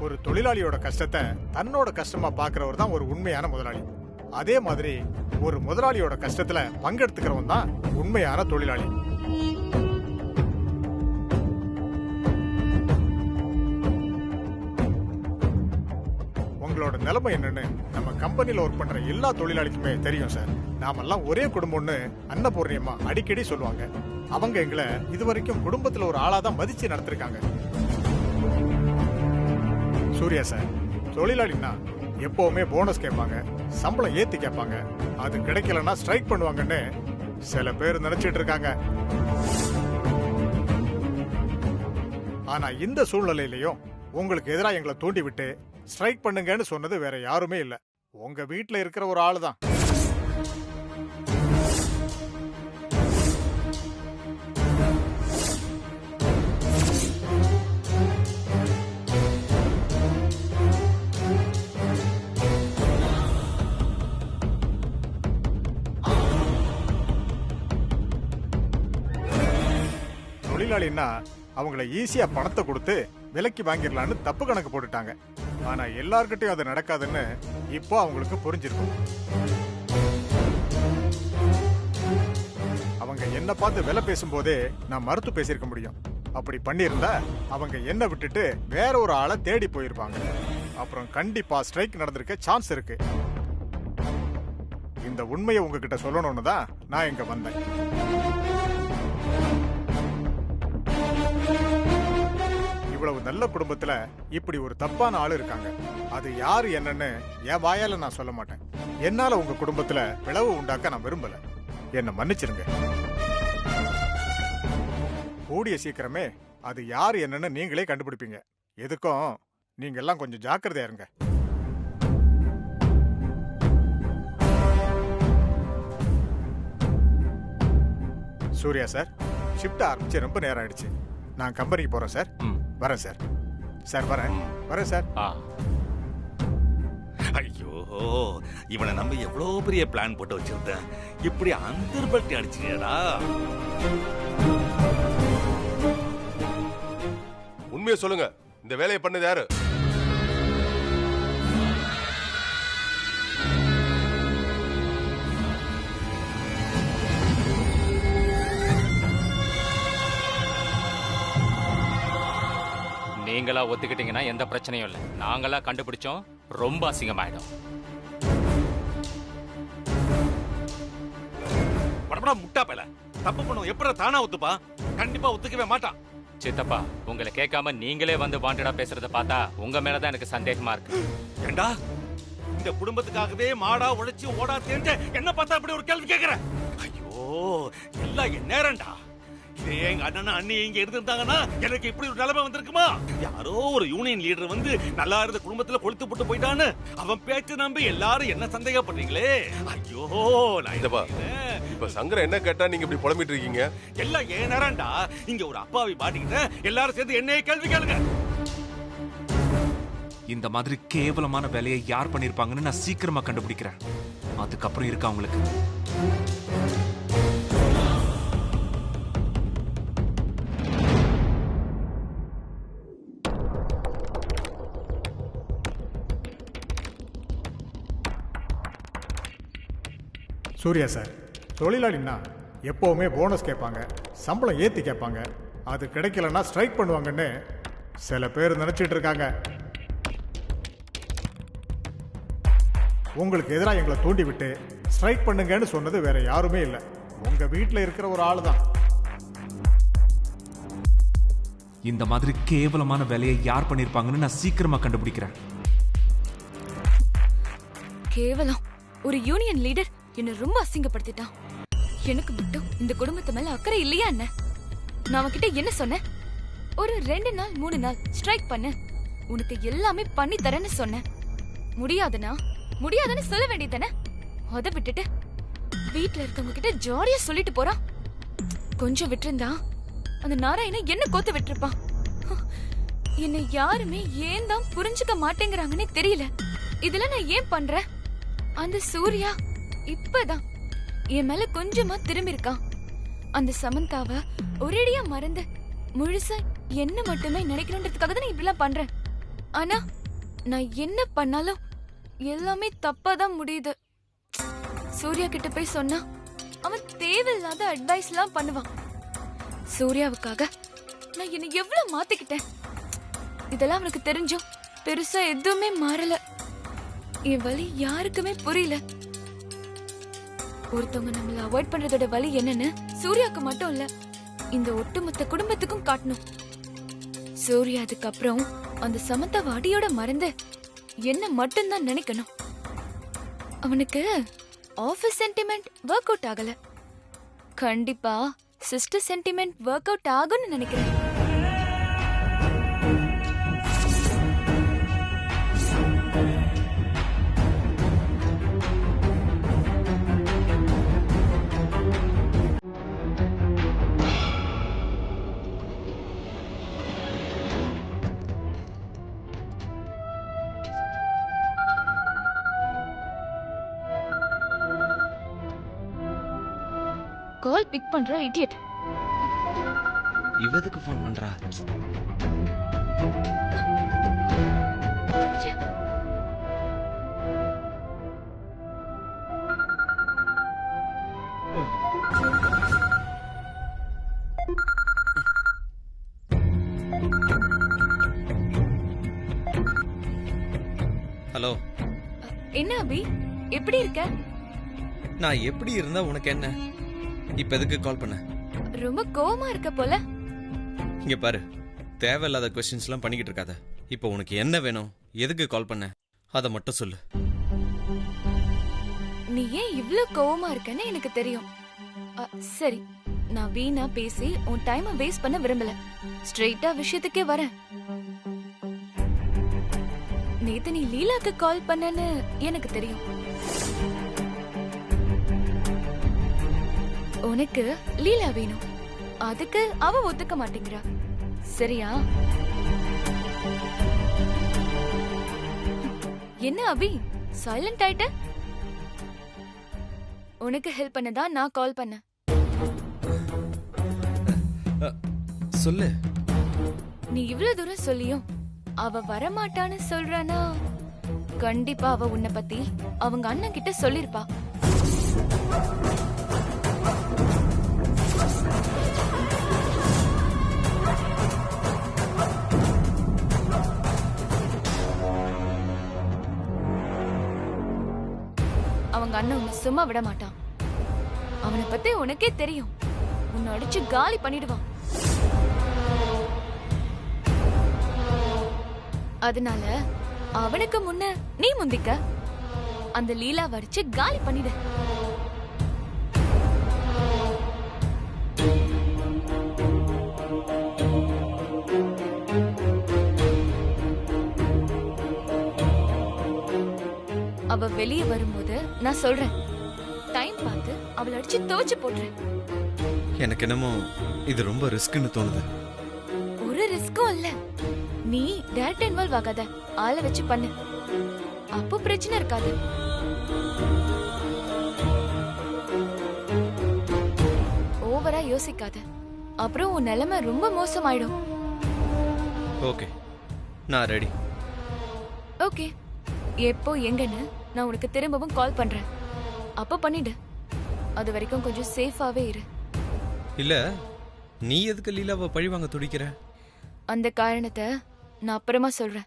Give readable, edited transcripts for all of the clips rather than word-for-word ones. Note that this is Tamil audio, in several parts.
ஒரு தொழிலாளியோட கஷ்டத்தை தன்னோட கஷ்டமா பாக்குறவர் தான் ஒரு உண்மையான முதலாளி. அதே மாதிரி ஒரு முதலாளியோட கஷ்டத்துல பங்கெடுத்துக்கிறவன் தான் உண்மையான தொழிலாளி. உங்களோட நிலைமை என்னன்னு நம்ம கம்பெனில ஒர்க் பண்ற எல்லா தொழிலாளிக்குமே தெரியும் சார். நாமெல்லாம் ஒரே குடும்பம்னு அன்னபூர்ணியம்மா அடிக்கடி சொல்லுவாங்க. அவங்க எங்களை இதுவரைக்கும் குடும்பத்துல ஒரு ஆளாதான் மதிச்சு நடத்திருக்காங்க. சூர்யா சார், தொழிலாளின்னா எப்பவுமே போனஸ் கேட்பாங்க, சம்பளம் ஏத்தி கேட்பாங்க, அது கிடைக்கலன்னா ஸ்ட்ரைக் பண்ணுவாங்கன்னு சில பேர் நினைச்சிட்டு இருக்காங்க. ஆனா இந்த சூழ்நிலையிலையும் உங்களுக்கு எதிராக எங்களை தூண்டி விட்டு ஸ்ட்ரைக் பண்ணுங்கன்னு சொன்னது வேற யாருமே இல்ல, உங்க வீட்டுல இருக்கிற ஒரு ஆளு தான். தொழிலாளின்னா அவங்கள ஈஸியா பணத்தை கொடுத்து விலைக்கு வாங்கிடலான்னு தப்பு கணக்கு போட்டுட்டாங்க. ஆனா எல்லார்கிட்டையும் அது நடக்காதுன்னு இப்போ அவங்களுக்கு புரிஞ்சிருக்கும். அவங்க என்ன பார்த்து விலை பேசும்போதே நான் மறுத்து பேசியிருக்க முடியும். அப்படி பண்ணியிருந்தா அவங்க என்ன விட்டுட்டு வேற ஒரு ஆளை தேடி போயிருப்பாங்க. அப்புறம் கண்டிப்பா ஸ்ட்ரைக் நடந்திருக்க சான்ஸ் இருக்கு. இந்த உண்மையை உங்ககிட்ட சொல்லணும்னு தான் நான் இங்க வந்தேன். இவ்வளவு நல்ல குடும்பத்துல இப்படி ஒரு தப்பான ஆளு இருக்காங்க. அது யாரு என்னன்னு என் வாயால நான் சொல்ல மாட்டேன். என்னால உங்க குடும்பத்துல பிளவு உண்டாக்க நான் விரும்பல. என்ன மன்னிச்சிருங்க. கூடிய சீக்கிரமே அது யாரு என்னன்னு நீங்களே கண்டுபிடிப்பீங்க. எதுக்கும் நீங்க எல்லாம் கொஞ்சம் ஜாக்கிரதையா இருங்க. சூர்யா சார், ஷிஃப்ட் ஆரம்பிச்சு ரொம்ப நேரம் ஆயிடுச்சு. நான் கம்பெனிக்கு போறேன் சார். வரேன் சார். சார் வரேன் சார். ஐயோ, இவனை நம்ம எவ்வளவு பெரிய பிளான் போட்டு வச்சிருந்தேன், இப்படி அந்தர்பல்ட்டி அடிச்சியா? உண்மையை சொல்லுங்க, இந்த வேலையை பண்ணது யாரு? நீங்களா ஒத்துக்கிட்டீங்கன்னா எந்த பிரச்சனையும் இல்லை. நாங்களா கண்டுபிடிச்சோம், ரொம்ப அசிங்கமாயிடும். முட்டா பேல தப்பு பண்ணுவோம், எப்படி தானா ஒத்துப்பா? கண்டிப்பா ஒத்துக்கவே மாட்டான். சித்தப்பா, உங்களை கேட்காம நீங்களே வந்து வாண்டடா பேசுறத பார்த்தா உங்க மேலதான் எனக்கு சந்தேகமா இருக்கு. ஏண்டா, இந்த குடும்பத்துக்காகவே மாடா உழைச்சி ஓடா தெரிஞ்ச என்ன பார்த்தா அப்படி ஒரு கேள்வி கேட்கிற? ஐயோ, எல்லாம் என் நேரம்டா. எங்க அண்ணன் அண்ணி இங்க இருந்திருந்தாங்கன்னா எனக்கு இப்படி ஒரு நிலைமை வந்திருக்குமா? யாரோ ஒரு யூனியன் லீடர் வந்து நல்லா இருந்த குடும்பத்துல கொளுத்து போட்டு போயிட்டான்னு அவன் பேச்சு நம்பி எல்லாரும் என்ன சந்தேகப்படுறீங்களே. ஐயோ, இப்ப சங்கர என்ன கேட்டா நீங்க இப்படி புலம்பிட்டு இருக்கீங்க? எல்லாம் ஏன் நேரம்டா. இங்க ஒரு அப்பாவி பாட்டிக்கிட்ட எல்லாரும் சேர்ந்து என்னையே கேள்வி கேளுங்க. இந்த மாதிரி கேவலமான வேலையை யார் பண்ணிருப்பாங்கன்னு நான் சீக்கிரமா கண்டுபிடிக்கிறேன். அதுக்கப்புறம் இருக்கு அவங்களுக்கு. சூர்யா சார், தொழிலாளின்னா எப்பவுமே போனஸ் கேட்பாங்க, சம்பளம் ஏத்தி கேட்பாங்க, அது கிடைக்கலன்னா ஸ்ட்ரைக் பண்ணுவாங்கன்னு சில பேர் நினைச்சிட்டு இருக்காங்க. உங்களுக்கு எதிராக எங்களை தூண்டி விட்டு ஸ்ட்ரைக் பண்ணுங்கன்னு சொன்னது வேற யாருமே இல்லை, உங்க வீட்டுல இருக்கிற ஒரு ஆளு தான். இந்த மாதிரி கேவலமான வேலையை யார் பண்ணிருப்பாங்கன்னு நான் சீக்கிரமா கண்டுபிடிக்கிறேன். கேவலம், ஒரு யூனியன் லீடர் என்ன ரொம்ப அசிங்கப்படுத்திட்டான். எனக்கு மட்டும் இந்த குடும்பத்து மேல அக்கறை இல்லையா என்ன? நான் அவன்கிட்ட என்ன சொன்னேன்? ஒரு 2 நாள் 3 நாள் ஸ்ட்ரைக் பண்ணு, உனக்கு எல்லாமே பண்ணி தரேன்னு சொன்னேன். முடியாதுன்னு சொல்ல வேண்டியதானே? அத விட்டுட்டு வீட்டுல இருக்கவங்க கிட்ட ஜாலியா சொல்லிட்டு போறான். கொஞ்சம் விட்டுருந்தா அந்த நாராயணன் என்ன கோத்து விட்டுருப்பான். என்னை யாருமே ஏன் தான் புரிஞ்சுக்க மாட்டேங்கிறாங்கன்னே தெரியல. இதெல்லாம் நான் ஏன் பண்றேன்? அந்த சூர்யா இப்பதான் என் மேல கொஞ்சமா திரும்பி இருக்கான். அந்த சமந்தாவ ஒரேடியா மறந்து முழுசா என்ன மட்டுமே நினைக்கணுன்றதுக்காக தான் இப்படிலாம் பண்றேன். ஆனா நான் என்ன பண்ணாலும் எல்லாமே தப்பா தான் முடியுது. சூர்யா கிட்ட போய் சொன்னா அவன் தேவையில்லாத அட்வைஸ்லாம் பண்ணுவான். சூர்யாவுக்காக நான் என்ன எவ்வளவு மாத்திக்கிட்டேன். இதெல்லாம் அவனுக்கு தெரிஞ்சும் பெருசா எதுவுமே மாறல. என் வலி யாருக்குமே புரியல. ஒருத்தவங்க நம்மள அவாய்ட் பண்றதோட வலி என்னன்னு சூர்யாவுக்கு மட்டும் இல்ல, இந்த ஒட்டுமொத்த குடும்பத்துக்கும் காட்டணும். சூர்யா அதுக்கப்புறம் அந்த சமந்தாவை அடியோட மறந்து என்ன மட்டும்தான் நினைக்கணும். அவனுக்கு ஆபீஸ் சென்டிமெண்ட் ஒர்க் அவுட் ஆகல, கண்டிப்பா சிஸ்டர் சென்டிமெண்ட் ஒர்க் அவுட் ஆகும்னு நினைக்கிறேன். கால் பிக் பண்ற இடியட். இவதுக்கு ஃபோன் பண்றா? ஹலோ. என்ன அபி, எப்படி இருக்க? நான் எப்படி இருந்தா உனக்கு என்ன? இப்ப எதுக்கு கால் பண்ண? ரொம்ப கோவமா இருக்க போல. இங்க பாரு, தேவையில்லாத கொஸ்டின்ஸ் எல்லாம் பண்ணிக்கிட்டு இருக்காத. இப்போ உனக்கு என்ன வேணும், எதுக்கு கால் பண்ண, அதை மட்டும் சொல்லு. நீ ஏன் இவ்ளோ கோவமா இருக்கன்னு எனக்கு தெரியும். சரி, நான் வீணா பேசி உன் டைமை வேஸ்ட் பண்ண விரும்பல. ஸ்ட்ரெயிட்டா விஷயத்துக்கே வரேன். நேத்து நீ லீலாக்கு கால் பண்ணன்னு எனக்கு தெரியும். உனக்கு லீலா வேணும், அதுக்கு அவ ஒத்துக்க மாட்டேங்கிறா, சரியா? என்ன அபி சைலண்ட் ஆயிட்ட? உனக்கு ஹெல்ப் பண்ணதா நான் கால் பண்ணேன். சொல்லு. நீ இவ்வளவு தூரம் சொல்லியும் அவ வரமாட்டான்னு சொல்றானா, கண்டிப்பா அவ உன்னை பத்தி அவங்க அண்ணன் கிட்ட சொல்லிருப்பா. அவங்க அண்ணன் உன்னை சும்மா விட மாட்டான். அவனை பத்தி உனக்கே தெரியும், உன்னை அடிச்சு காலி பண்ணிடுவான். அதனால அவனுக்கு முன்ன நீ முந்திக்க, அந்த லீலா வடிச்சு காலி பண்ணிடு. அவ வெளியே வரும்போது நான் சொல்றேன், டைம் பார்த்து அவளை அடிச்சு துவச்சு போடுறேன். எனக்கு என்னமோ இது ரொம்ப ரிஸ்க்னு தோணுது. ஒரு ரிஸ்க்கும் இல்ல, நீ டைரக்ட் இன்வால்வ் ஆகாத, ஆளை வச்சு பண்ணு, அப்போ பிரச்சனை இருக்காது. ஓவரா யோசிக்காத, அப்புறம் உன் நிலைமை ரொம்ப மோசமாயிடும். ஓகே, நான் ரெடி. ஓகே, எப்போ எங்கன்னு நான் உனக்கு திரும்பவும் கால் பண்றேன், அப்ப பண்ணிடு. அது வரைக்கும் கொஞ்சம் சேஃபாவே இரு. இல்ல, நீ எதுக்கு லீலாவை பழி வாங்க துடிக்கிற? அந்த காரணத்தை நான் அப்புறமா சொல்றேன்.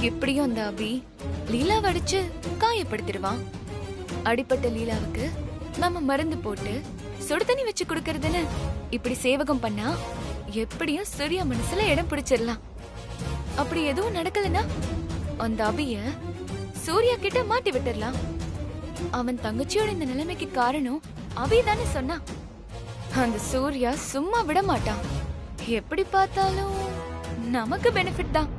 எப்படியும் அந்த அபி லீலாவை அடிச்சு காயப்படுத்திடுவான். அடிப்பட்ட லீலாவுக்கு நம்ம மருந்து போட்டு சுடு தண்ணி வச்சு கொடுக்கறதுன்னு இப்படி சேவகம் பண்ணா எப்படியும் சூர்யா மனசுல இடம் பிடிச்சிடலாம். அப்படி எதுவும் நடக்கலன்னா அந்த அபிய சூர்யா கிட்ட மாட்டி விட்டுடலாம். அவன் தங்கச்சியோட இந்த நிலைமைக்கு காரணம் அபி தானே சொன்னா. அந்த சூர்யா சும்மா விட மாட்டான். எப்படி பார்த்தாலும் நமக்கு பெனிஃபிட் தான்.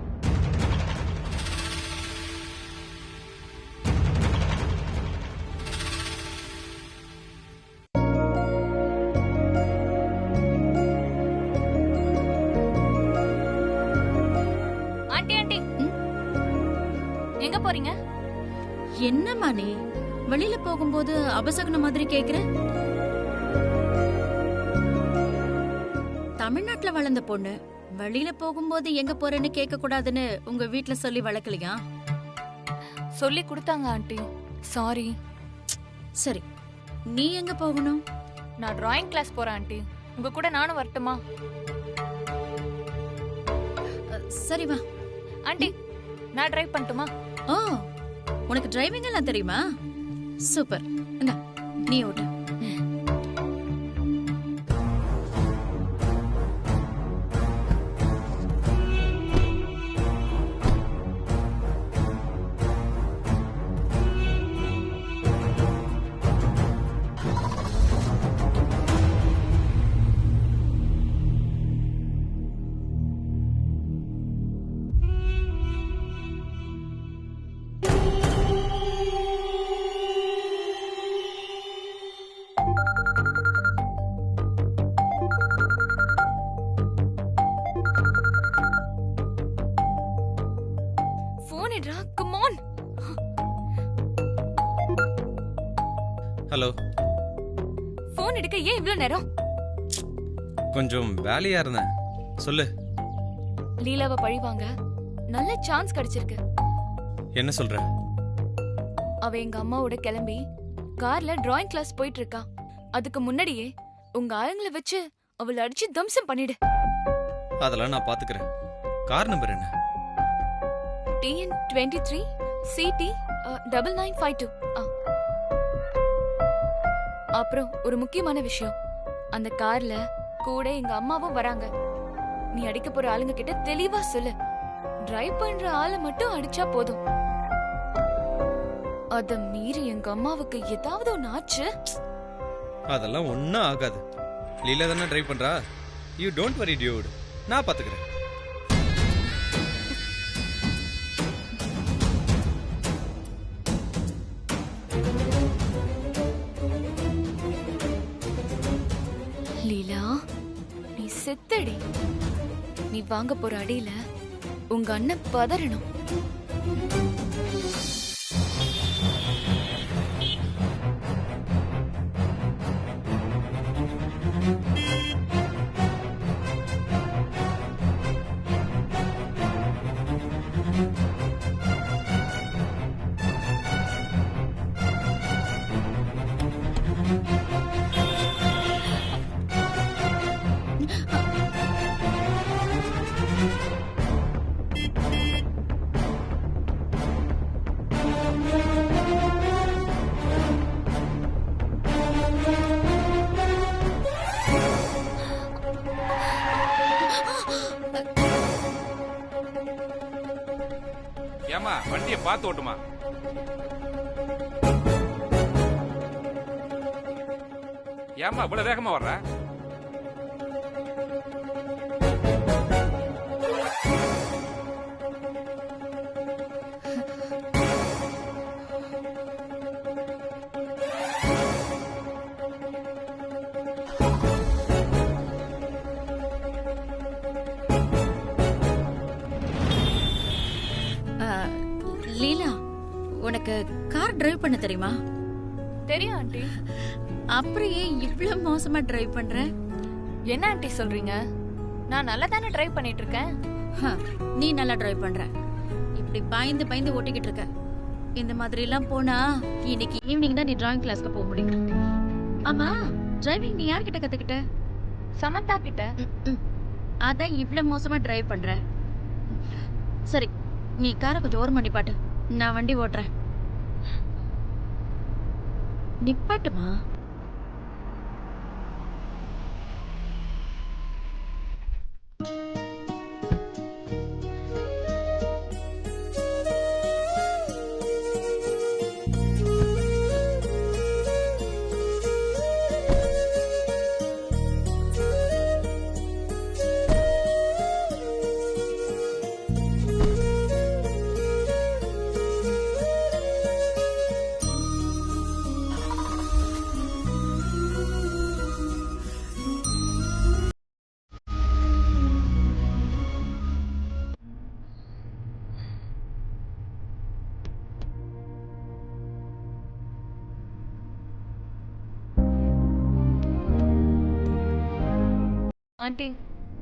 என்னம்மா நீ வெளியில போகும்போது அபசகுன மாதிரி கேக்குற? தமிழ்நாட்டுல வளர்ந்த பொண்ணு வெளியில போகும்போது எங்க போறேன்னு கேட்க கூடாதுன்னு உங்க வீட்ல சொல்லி வளர்க்கலையா? சொல்லி கொடுத்தாங்க ஆண்டி. சாரி. சரி, நீ எங்க போகணும்? நான் டிராயிங் கிளாஸ் போறேன் ஆண்டி. உங்க கூட நானும் வரட்டுமா? சரி வா. ஆண்டி, நான் டிரைவ் பண்ணட்டுமா? ஓ, உனக்கு டிரைவிங் எல்லாம் தெரியுமா? சூப்பர். இந்தா, நீ ஓட்டு. போன் எடுடா, கம் ஆன். ஹலோ. போன் எடுக்க ஏன் இவ்வளவு நேரம்? கொஞ்சம் வேலையா இருந்தேன். சொல்லு. லீலாவை பழிவாங்க நல்ல சான்ஸ் கிடைச்சிருக்கு. என்ன சொல்ற? அவ எங்க அம்மாவோட கிளம்பி கார்ல டிராயிங் கிளாஸ் போயிட்டு இருக்கா. அதுக்கு முன்னாடியே உங்க ஆளுங்களை வச்சு அவளை அடிச்சு தம்சம் பண்ணிடு. அதெல்லாம் நான் பாத்துக்கிறேன். கார் நம்பர் என்ன? TN 23 CT 9952. அப்புறம் ஒரு முக்கியமான விஷயம், அந்த கார்ல கூட எங்க அம்மாவும் வராங்க. நீ அடிக்க போற ஆளுங்க கிட்ட தெளிவா சொல்லு, டிரைவ் பண்ற ஆளை மட்டும் அடிச்சா போதும். அத மீறி எங்க அம்மாவுக்கு ஏதாவது ஒண்ணு ஆச்சு, அதெல்லாம் ஒன்னும் ஆகாது. லீலா தானே டிரைவ் பண்றா. You don't worry Dude. நான் பாத்துக்கிறேன். லீலா நீ செத்தடி. நீ வாங்க போற அடியில உங்க அண்ணன் பதறணும். ஏமா வண்டியை பார்த்து ஓட்டுமா? ஏமா இவ்வளவு வேகமா வர்ற? லீலா, உனக்கு கார் டிரைவ் பண்ண தெரியுமா? தெரியும் ஆண்டி. அப்புறம் ஏன் இவ்ளோ மோசமா டிரைவ் பண்ற? என்ன ஆண்டி சொல்றீங்க? நான் நல்லா தானே டிரைவ் பண்ணிட்டு இருக்கேன். நீ நல்லா டிரைவ் பண்ற. இப்படி பயந்து பயந்து ஓட்டிக்கிட்டு இருக்க. இந்த மாதிரி எல்லாம் போனா இன்னைக்கு ஈவினிங் தான் நீ டிராயிங் கிளாஸ்க்கு போக முடியும். ஆமா, டிரைவிங் நீ யார்கிட்ட கத்துக்கிட்ட? சமந்தா கிட்ட. அதான் இவ்ளோ மோசமா டிரைவ் பண்ற. சரி, நீ காரை கொஞ்சம் ஓரம் பண்ணி பாட்டு. நான் வண்டி ஓட்டுறேன். நிப்பாட்டுமா? ஆண்டி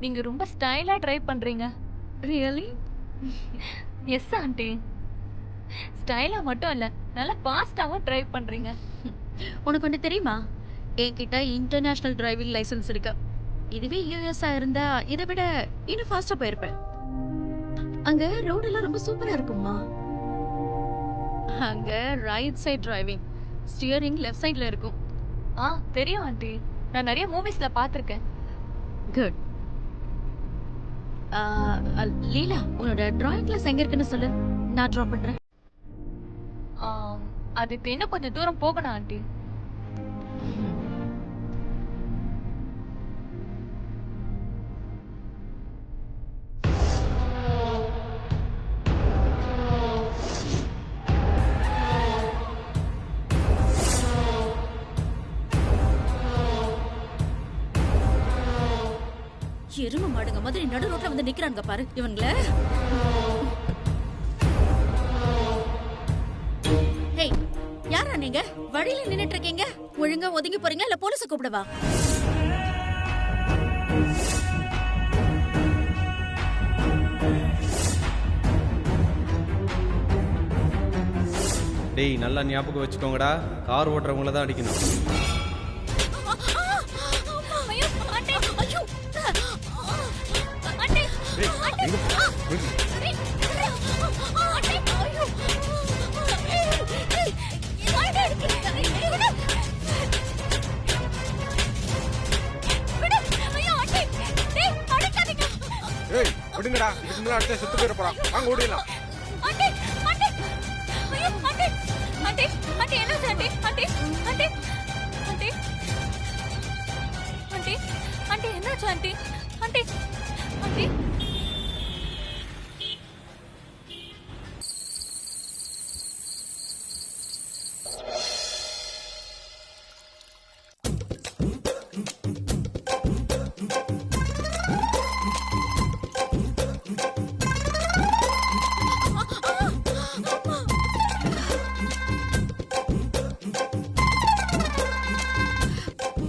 நீங்க ரொம்ப ஸ்டைலா டிரைவ் பண்றீங்க. ரியலி? Yes aunty. ஸ்டைலா மட்டும் இல்ல, நல்லா ஃபாஸ்டாவும் டிரைவ் பண்றீங்க. உனக்கு ஒன்று தெரியுமா, என்கிட்ட இன்டர்நேஷனல் டிரைவிங் லைசென்ஸ் இருக்கு. இதுவே யூஎஸ்ஆ இருந்தா இதை விட இன்னும் ஃபாஸ்டா போயிருப்பேன். அங்க ரோடெல்லாம் ரொம்ப சூப்பரா இருக்குமா. அங்க right side driving, steering left சைடுல இருக்கும். தெரியும் ஆண்டி, நான் நிறைய மூவிஸ்ல பார்த்திருக்கேன். குட். லீலா, உன்னோட டிராயிங் கிளாஸ் எங்க இருக்குன்னு சொல்லு, நான் ட்ராப் பண்றேன். அதுக்கு இன்னும் கொஞ்சம் தூரம் போகணும் ஆண்டி. எரும மாடுங்க மாதிரி நடு ரோட்ல வந்து நிக்கிறானுங்க பாரு இவங்கள. ஹேய், யாரா நீங்க? வழியில நின்னுட்டு இருக்கீங்க. ஒழுங்கா ஒதுங்கி போறீங்களா இல்ல போலீஸ கூப்பிடவா? டேய், நல்லா ஞாபகம் வச்சுக்கோங்கடா, கார் ஓட்டுறவங்கள தான் அடிக்கணும். ஏய் விடுங்கடா, இதுக்கு மேல அடுத்த செத்து போயிட போறான். வாங்க ஓடிடலாம். என்னாச்சு ஆண்டி? ஆண்டி ஆண்டி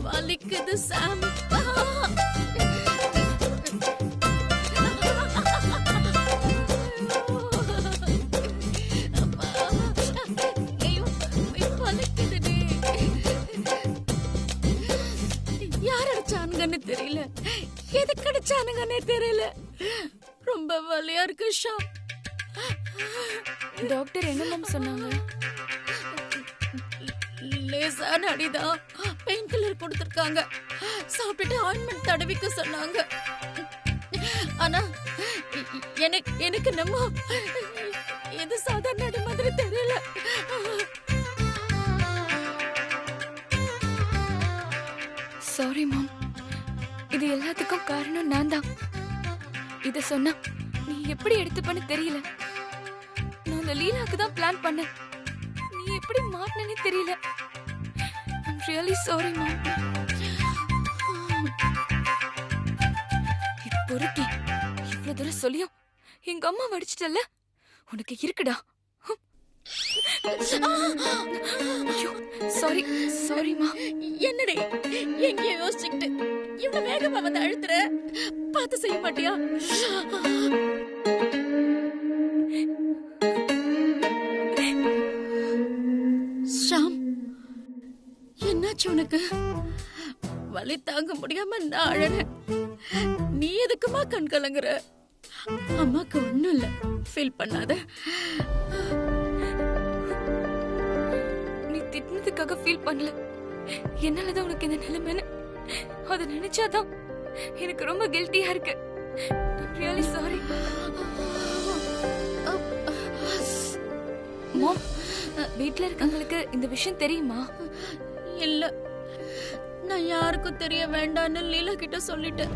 வலிக்குது சாம். யார் அடிச்சானுங்கன்னு தெரியல, எதுக்கு அடிச்சானுங்கன்னே தெரியல. ரொம்ப வலியா இருக்கு ஷாம். டாக்டர் என்ன சொன்னாங்க? லேசான அடிதான், பெயின் கில்லர் கொடுத்திருக்காங்க. சாப்பிட்டுட்டு ஆயின்மெண்ட் தடவிக்க சொன்னாங்க. ஆனா எனக்கு நம்ம இது சாதாரண அடி மாதிரி தெரியல. சாரி மாம், இது எல்லாத்துக்கும் காரணம் நான் தான். இத சொன்னா நீ எப்படி எடுத்துப்பன்னு தெரியல. நான் அந்த லீலாக்கு தான் பிளான் பண்ணேன். நீ எப்படி மாட்டினே தெரியல. I'm really sorry mom. இப்பொருத்தி இவ்வளவு தூரம் சொல்லியும் எங்க அம்மா வடிச்சிட்டல்ல, உனக்கு இருக்குடா. சாரி சாரிமா. என்னடி எங்கேயோ யோசிச்சுக்கிட்டு இவ்வளவு வேகமா வந்து அழுத்துற, பார்த்து செய்ய மாட்டியா? ஷாம், என்னாச்சு உனக்கு? வலி தாங்க முடியாம நான் அழறேன். நீ எதுக்குமா கண் கலங்குற? அம்மாக்கு ஒண்ணும் இல்ல, ஃபீல் பண்ணாத. நீ திட்டினதுக்காக ஃபீல் பண்ணல, என்னாலதான் உனக்கு இந்த நிலைமைன்னு அதை நினைச்சாதான் எனக்கு ரொம்ப கில்ட்டியா இருக்கு. I'm really sorry. மாம், வீட்ல இருக்கவங்களுக்கு இந்த விஷயம் தெரியுமா? இல்ல, நான் யாருக்கும் தெரிய வேண்டாம்னு லீலா கிட்ட சொல்லிட்டேன்.